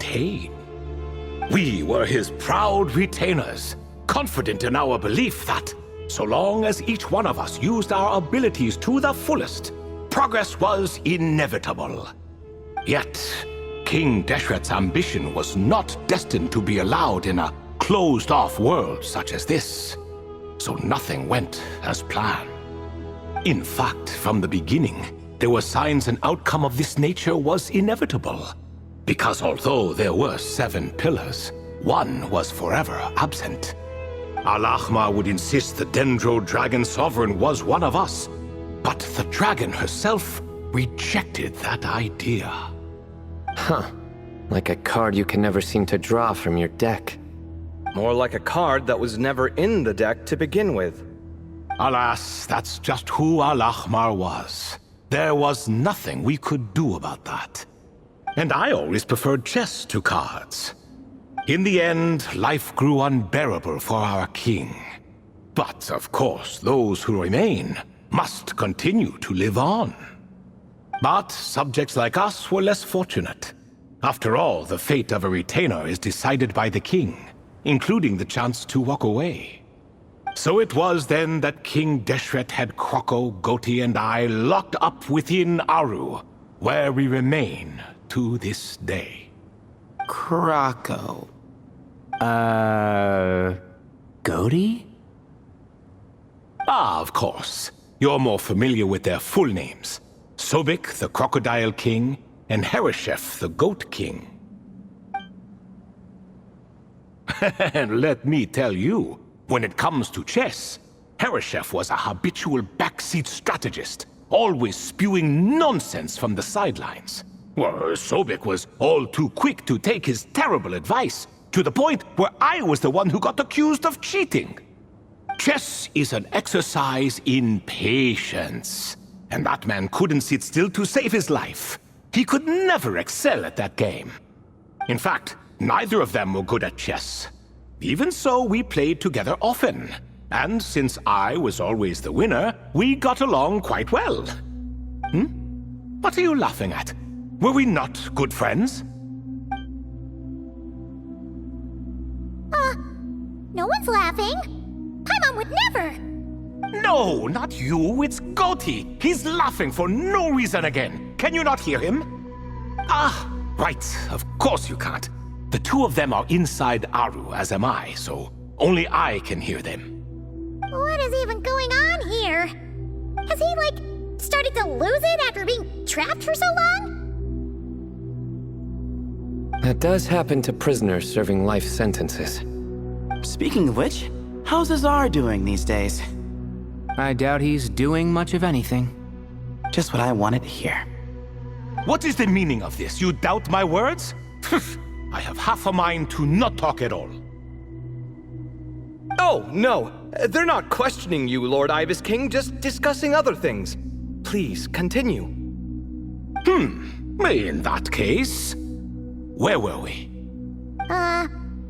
retain. We were his proud retainers, confident in our belief that, so long as each one of us used our abilities to the fullest, progress was inevitable. Yet, King Deshret's ambition was not destined to be allowed in a closed-off world such as this, so nothing went as planned. In fact, from the beginning, there were signs an outcome of this nature was inevitable, because although there were 7 pillars, one was forever absent. Al-Ahmar would insist the Dendro Dragon Sovereign was one of us, but the dragon herself rejected that idea. Huh. Like a card you can never seem to draw from your deck. More like a card that was never in the deck to begin with. Alas, that's just who Al-Ahmar was. There was nothing we could do about that. And I always preferred chess to cards. In the end, life grew unbearable for our king. But, of course, those who remain must continue to live on. But subjects like us were less fortunate. After all, the fate of a retainer is decided by the king, including the chance to walk away. So it was then that King Deshret had Kroko, Goti, and I locked up within Aru, where we remain to this day. Kroko. Goti? Ah, of course. You're more familiar with their full names. Sobek, the Crocodile King, and Hereshef, the Goat King. And let me tell you, when it comes to chess, Hereshef was a habitual backseat strategist, always spewing nonsense from the sidelines. Well, Sobek was all too quick to take his terrible advice, to the point where I was the one who got accused of cheating. Chess is an exercise in patience, and that man couldn't sit still to save his life. He could never excel at that game. In fact, neither of them were good at chess. Even so, we played together often, and since I was always the winner, we got along quite well. What are you laughing at? Were we not good friends? No one's laughing. Paimon would never. No, not you, it's Goti. He's laughing for no reason again. Can you not hear him? Ah, right, of course you can't. The two of them are inside Aru, as am I, so only I can hear them. What is even going on here? Has he, started to lose it after being trapped for so long? That does happen to prisoners serving life sentences. Speaking of which, how's Azar doing these days? I doubt he's doing much of anything. Just what I wanted to hear. What is the meaning of this? You doubt my words? I have half a mind to not talk at all. Oh, no. They're not questioning you, Lord Ibis King, just discussing other things. Please, continue. In that case, where were we?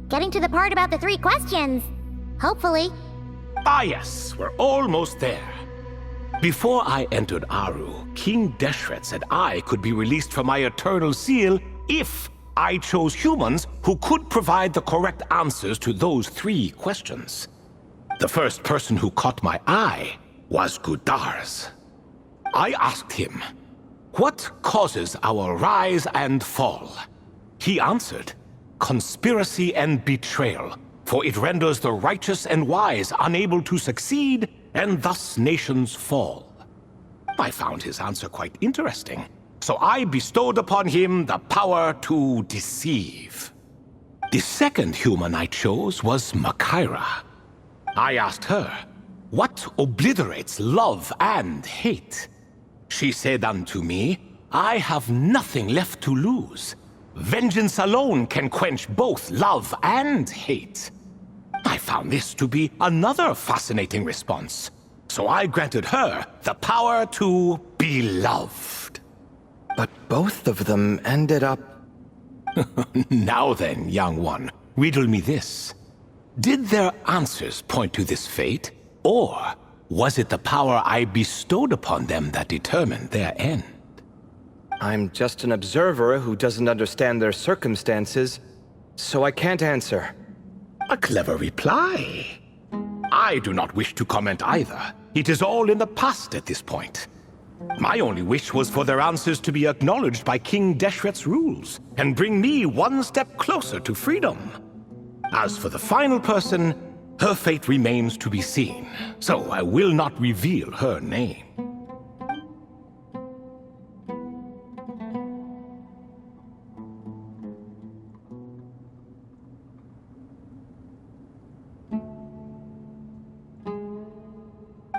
Getting to the part about the 3 questions. Hopefully. Ah yes, we're almost there. Before I entered Aru, King Deshret said I could be released from my eternal seal if I chose humans who could provide the correct answers to those 3 questions. The first person who caught my eye was Gudars. I asked him, what causes our rise and fall? He answered, conspiracy and betrayal, for it renders the righteous and wise unable to succeed, and thus nations fall. I found his answer quite interesting, so I bestowed upon him the power to deceive. The second human I chose was Makaira. I asked her, what obliterates love and hate? She said unto me, I have nothing left to lose. Vengeance alone can quench both love and hate. I found this to be another fascinating response, so I granted her the power to be loved. But both of them ended up... Now then, young one, riddle me this. Did their answers point to this fate, or was it the power I bestowed upon them that determined their end? I'm just an observer who doesn't understand their circumstances, so I can't answer. A clever reply. I do not wish to comment either. It is all in the past at this point. My only wish was for their answers to be acknowledged by King Deshret's rules, and bring me one step closer to freedom. As for the final person, her fate remains to be seen, so I will not reveal her name.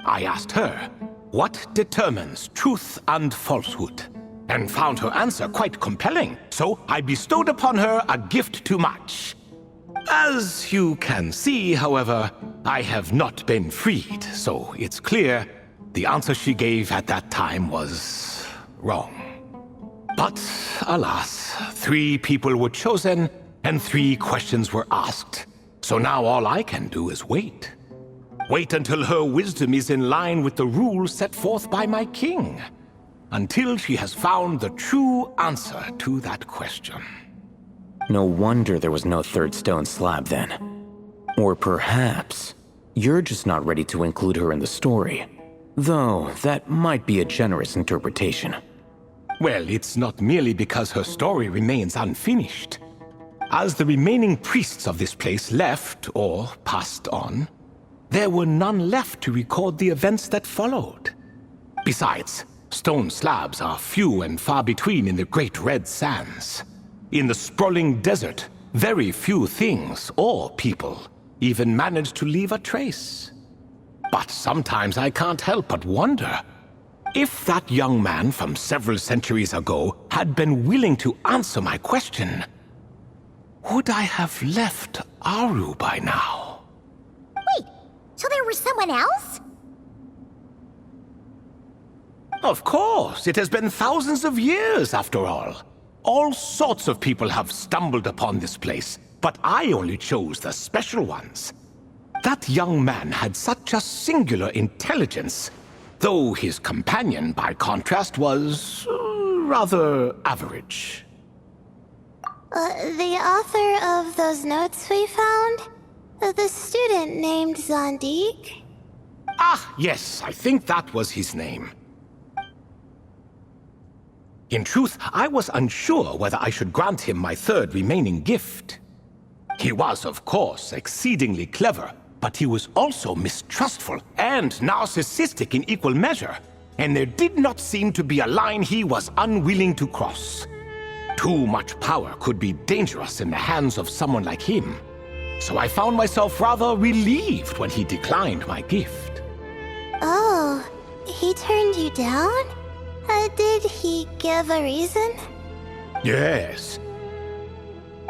I asked her, what determines truth and falsehood? And found her answer quite compelling, so I bestowed upon her a gift to match. As you can see, however, I have not been freed, so it's clear the answer she gave at that time was wrong. But alas, 3 people were chosen and 3 questions were asked. So now all I can do is wait. Wait until her wisdom is in line with the rules set forth by my king. Until she has found the true answer to that question. No wonder there was no third stone slab then. Or perhaps you're just not ready to include her in the story. Though that might be a generous interpretation. Well, it's not merely because her story remains unfinished. As the remaining priests of this place left or passed on, there were none left to record the events that followed. Besides, stone slabs are few and far between in the Great Red Sands. In the sprawling desert, very few things or people even manage to leave a trace. But sometimes I can't help but wonder, if that young man from several centuries ago had been willing to answer my question, would I have left Aru by now? So there was someone else? Of course, it has been thousands of years after all. All sorts of people have stumbled upon this place, but I only chose the special ones. That young man had such a singular intelligence, though his companion, by contrast, was rather average. The author of those notes we found? The student named Zandik? Ah, yes, I think that was his name. In truth, I was unsure whether I should grant him my 3rd remaining gift. He was, of course, exceedingly clever, but he was also mistrustful and narcissistic in equal measure, and there did not seem to be a line he was unwilling to cross. Too much power could be dangerous in the hands of someone like him. So I found myself rather relieved when he declined my gift. Oh, he turned you down? Did he give a reason? Yes.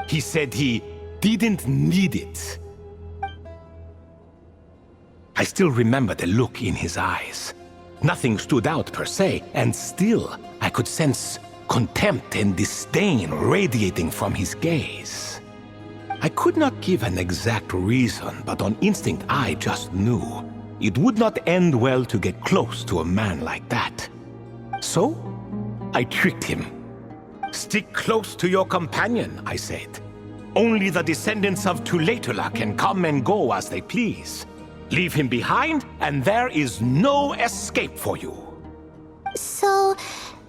He said he didn't need it. I still remember the look in his eyes. Nothing stood out per se, and still I could sense contempt and disdain radiating from his gaze. I could not give an exact reason, but on instinct I just knew it would not end well to get close to a man like that. So, I tricked him. Stick close to your companion, I said. Only the descendants of Tuletula can come and go as they please. Leave him behind, and there is no escape for you. So,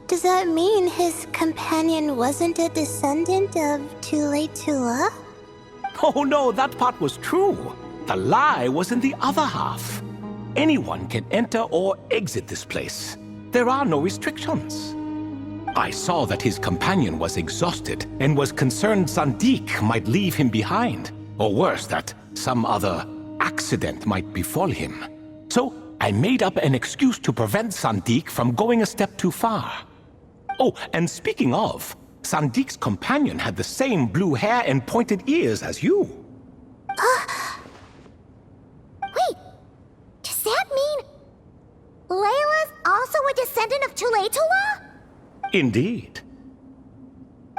does that mean his companion wasn't a descendant of Tuletula? Oh no, that part was true. The lie was in the other half. Anyone can enter or exit this place. There are no restrictions. I saw that his companion was exhausted and was concerned Zandik might leave him behind, or worse, that some other accident might befall him. So I made up an excuse to prevent Zandik from going a step too far. Oh, and speaking of, Sandik's companion had the same blue hair and pointed ears as you. Wait, does that mean Layla's also a descendant of Tuletula? Indeed.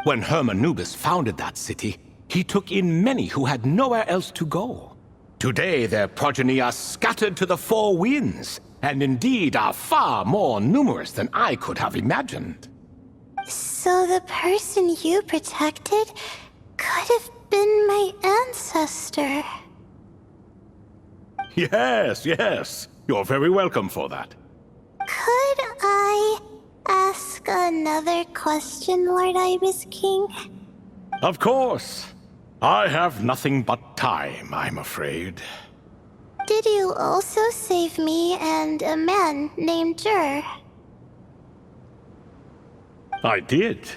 When Hermanubis founded that city, he took in many who had nowhere else to go. Today their progeny are scattered to the 4 winds, and indeed are far more numerous than I could have imagined. So the person you protected could have been my ancestor. Yes, yes. You're very welcome for that. Could I ask another question, Lord Ibis King? Of course. I have nothing but time, I'm afraid. Did you also save me and a man named Jur? I did.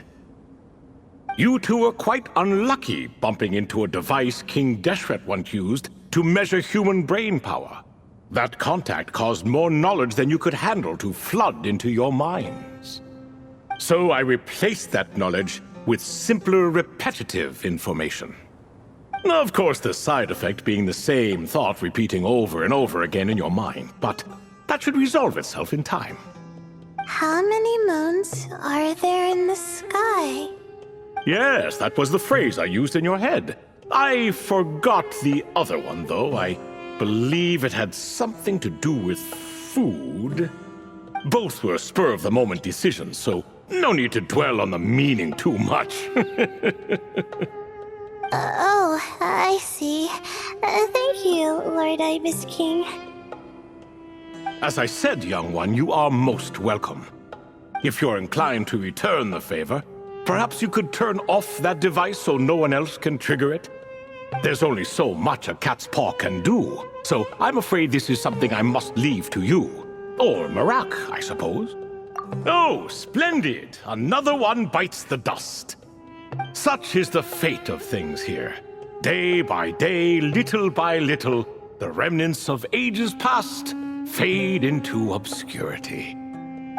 You two were quite unlucky bumping into a device King Deshret once used to measure human brain power. That contact caused more knowledge than you could handle to flood into your minds. So I replaced that knowledge with simpler, repetitive information. Of course, the side effect being the same thought repeating over and over again in your mind, but that should resolve itself in time. How many moons are there in the sky? Yes, that was the phrase I used in your head. I forgot the other one, though. I believe it had something to do with food. Both were spur-of-the-moment decisions, so no need to dwell on the meaning too much. Oh, I see. Thank you, Lord Ibis King. As I said, young one, you are most welcome. If you're inclined to return the favor, perhaps you could turn off that device so no one else can trigger it? There's only so much a cat's paw can do, so I'm afraid this is something I must leave to you. Or Marak, I suppose. Oh, splendid! Another one bites the dust. Such is the fate of things here. Day by day, little by little, the remnants of ages past fade into obscurity.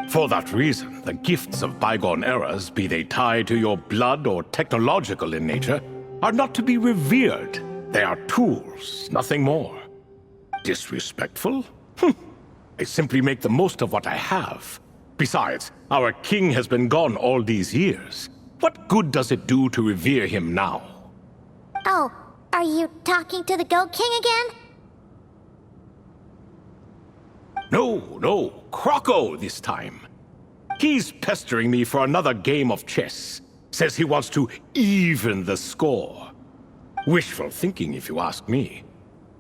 For that reason, the gifts of bygone eras, be they tied to your blood or technological in nature, are not to be revered. They are tools, nothing more. Disrespectful? I simply make the most of what I have. Besides, our king has been gone all these years. What good does it do to revere him now? Oh, are you talking to the Goat King again? No, Croco this time. He's pestering me for another game of chess. Says he wants to even the score. Wishful thinking, if you ask me.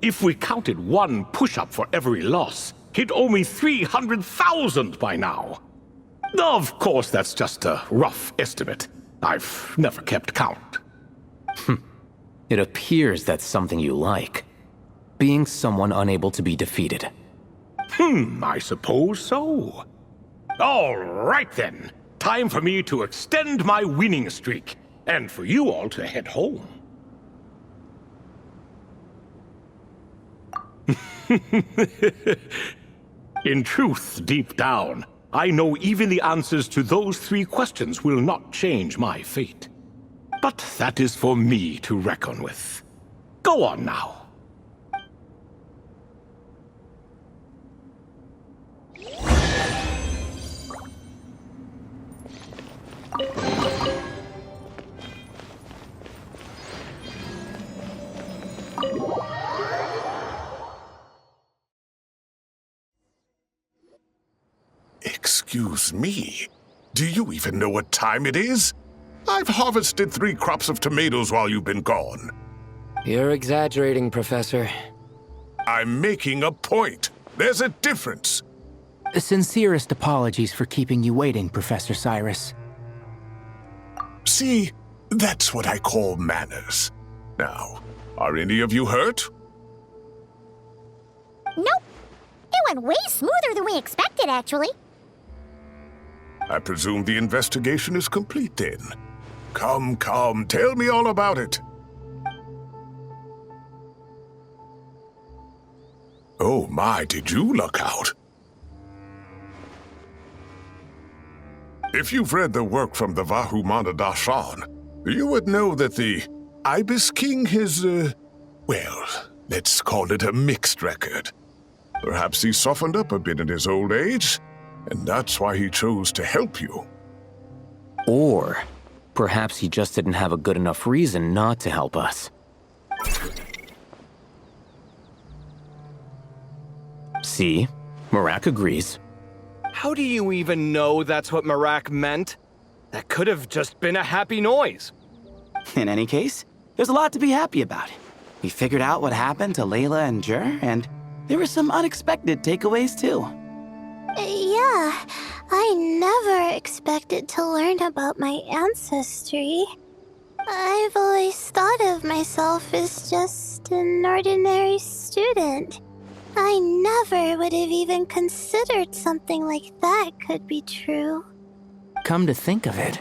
If we counted one push-up for every loss, he'd owe me 300,000 by now. Of course, that's just a rough estimate. I've never kept count. It appears that's something you like. Being someone unable to be defeated. I suppose so. All right then. Time for me to extend my winning streak, and for you all to head home. In truth, deep down, I know even the answers to those 3 questions will not change my fate. But that is for me to reckon with. Go on now. Excuse me, do you even know what time it is? I've harvested 3 crops of tomatoes while you've been gone. You're exaggerating, Professor. I'm making a point. There's a difference. Sincerest apologies for keeping you waiting, Professor Cyrus. See, that's what I call manners. Now, are any of you hurt? Nope. It went way smoother than we expected, actually. I presume the investigation is complete then. Come, tell me all about it. Oh my, did you luck out? If you've read the work from the Vahumana Dashan, you would know that the Ibis King has, well, let's call it a mixed record. Perhaps he softened up a bit in his old age, and that's why he chose to help you. Or perhaps he just didn't have a good enough reason not to help us. See? Marak agrees. How do you even know that's what Marak meant? That could have just been a happy noise. In any case, there's a lot to be happy about. We figured out what happened to Layla and Jur, and there were some unexpected takeaways too. Yeah, I never expected to learn about my ancestry. I've always thought of myself as just an ordinary student. I never would have even considered something like that could be true. Come to think of it,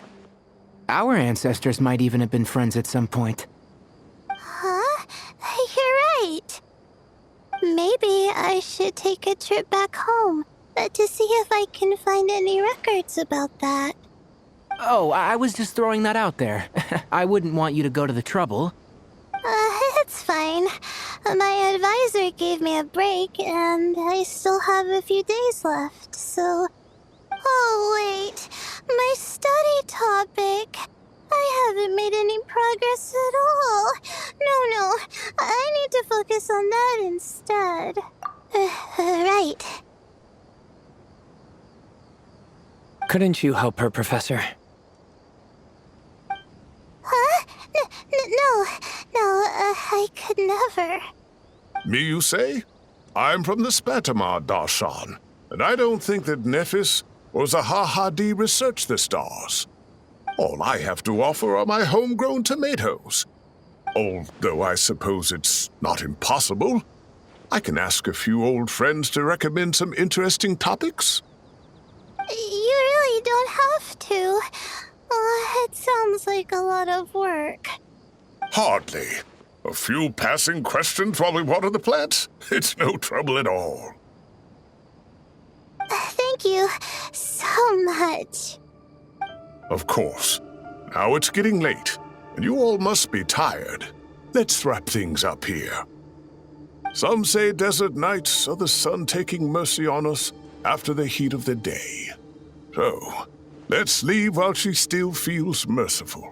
our ancestors might even have been friends at some point. Huh? You're right. Maybe I should take a trip back home to see if I can find any records about that. Oh, I was just throwing that out there. I wouldn't want you to go to the trouble. It's fine. My advisor gave me a break, and I still have a few days left, so... Oh, wait. My study topic. I haven't made any progress at all. No. I need to focus on that instead. Right. Couldn't you help her, Professor? Huh? No, I could never. Me, you say? I'm from the Spatamar Darshan, and I don't think that Nephis or Zahahadi researched the stars. All I have to offer are my homegrown tomatoes. Although I suppose it's not impossible. I can ask a few old friends to recommend some interesting topics. You really don't have to. It sounds like a lot of work. Hardly. A few passing questions while we water the plants? It's no trouble at all. Thank you so much. Of course. Now it's getting late, and you all must be tired. Let's wrap things up here. Some say desert nights are the sun taking mercy on us after the heat of the day. So, let's leave while she still feels merciful.